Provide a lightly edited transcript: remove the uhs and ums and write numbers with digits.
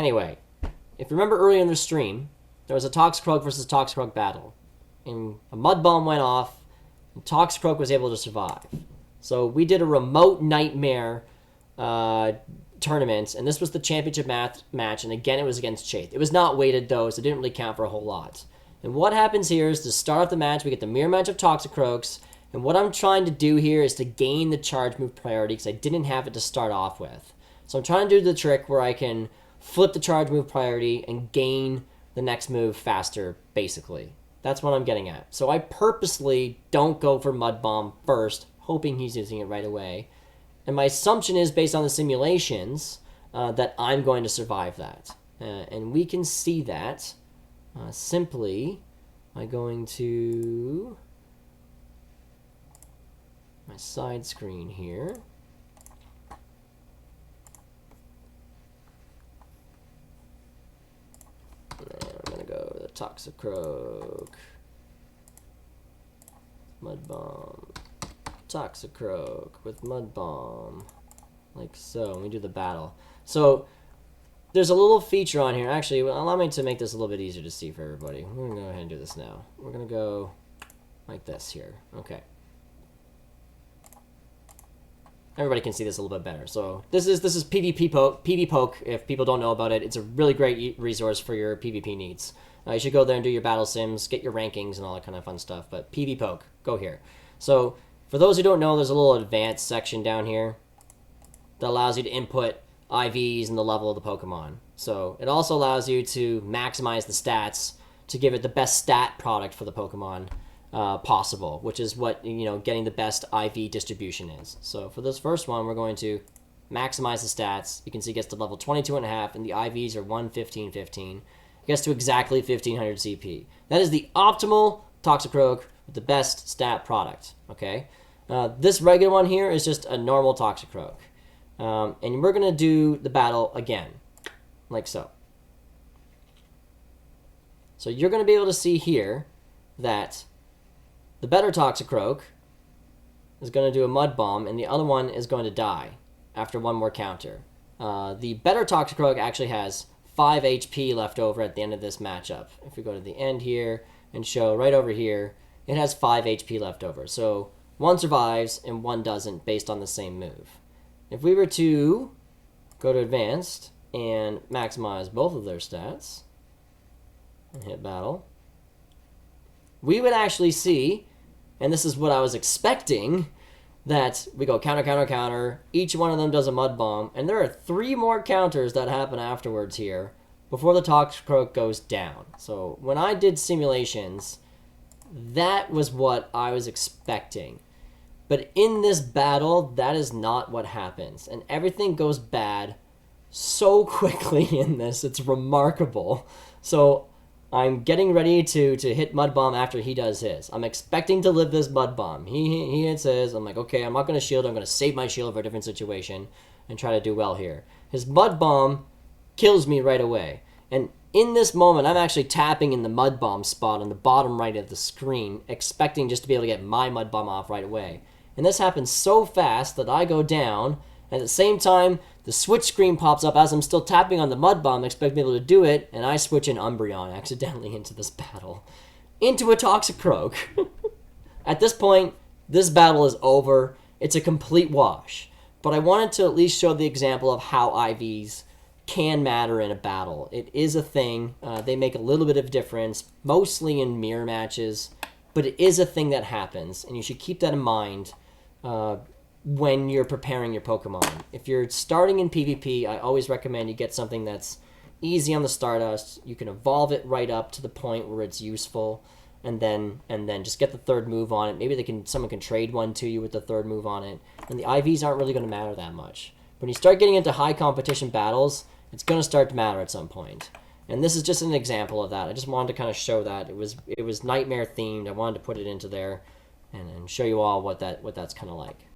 Anyway, if you remember earlier in the stream, there was a Toxicroak versus Toxicroak battle. And a Mud Bomb went off, and Toxicroak was able to survive. So we did a remote Nightmare tournament, and this was the championship match, and again it was against Chaith. It was not weighted though, so it didn't really count for a whole lot. And what happens here is to start off the match, we get the mirror match of Toxicroaks, and what I'm trying to do here is to gain the charge move priority because I didn't have it to start off with. So I'm trying to do the trick where I can flip the charge move priority and gain the next move faster, basically. That's what I'm getting at. So I purposely don't go for Mud Bomb first, hoping he's using it right away. And my assumption is, based on the simulations, that I'm going to survive that. And we can see that simply by going to my side screen here. And I'm going to go with the Toxicroak, Mud Bomb, Toxicroak with Mud Bomb, like so. And we do the battle. So there's a little feature on here. Actually, allow me to make this a little bit easier to see for everybody. We're going to go ahead and do this now. We're going to go like this here. Okay. Everybody can see this a little bit better. So this is PvP Poke. If people don't know about it, it's a really great resource for your PvP needs. You should go there and do your battle sims, get your rankings and all that kind of fun stuff. But PvP Poke, go here. So for those who don't know, there's a little advanced section down here that allows you to input IVs and the level of the Pokemon. So it also allows you to maximize the stats to give it the best stat product for the Pokemon possible, which is what, getting the best IV distribution is. So for this first one, we're going to maximize the stats. You can see it gets to level 22.5, and the IVs are 115, 15. It gets to exactly 1500 CP. That is the optimal Toxicroak with the best stat product, okay? This regular one here is just a normal Toxicroak. And we're going to do the battle again, like so. So you're going to be able to see here that the better Toxicroak is going to do a Mud Bomb, and the other one is going to die after one more counter. The better Toxicroak actually has 5 HP left over at the end of this matchup. If we go to the end here and show right over here, it has 5 HP left over. So one survives and one doesn't based on the same move. If we were to go to Advanced and maximize both of their stats and hit Battle, we would actually see, and this is what I was expecting, that we go counter, counter, counter. Each one of them does a Mud Bomb, and there are 3 more counters that happen afterwards here before the Toxicroak goes down. So when I did simulations, that was what I was expecting. But in this battle, that is not what happens, and everything goes bad so quickly in this. It's remarkable. So I'm getting ready to hit Mud Bomb after he does his. I'm expecting to live this Mud Bomb. He hits his. I'm like, okay, I'm not going to shield. I'm going to save my shield for a different situation and try to do well here. His Mud Bomb kills me right away. And in this moment, I'm actually tapping in the Mud Bomb spot on the bottom right of the screen, expecting just to be able to get my Mud Bomb off right away. And this happens so fast that I go down, and at the same time, the switch screen pops up as I'm still tapping on the Mud Bomb, expecting to be able to do it, and I switch in Umbreon accidentally into this battle. Into a Toxicroak. At this point, this battle is over. It's a complete wash. But I wanted to at least show the example of how IVs can matter in a battle. It is a thing. They make a little bit of difference, mostly in mirror matches, but it is a thing that happens, and you should keep that in mind when you're preparing your Pokemon. If you're starting in PvP, I always recommend you get something that's easy on the Stardust. You can evolve it right up to the point where it's useful, and then just get the third move on it. Maybe someone can trade one to you with the third move on it, and the IVs aren't really going to matter that much. When you start getting into high competition battles, it's going to start to matter at some point. And this is just an example of that. I just wanted to kind of show that. It was Nightmare themed. I wanted to put it into there and show you all what that's kind of like.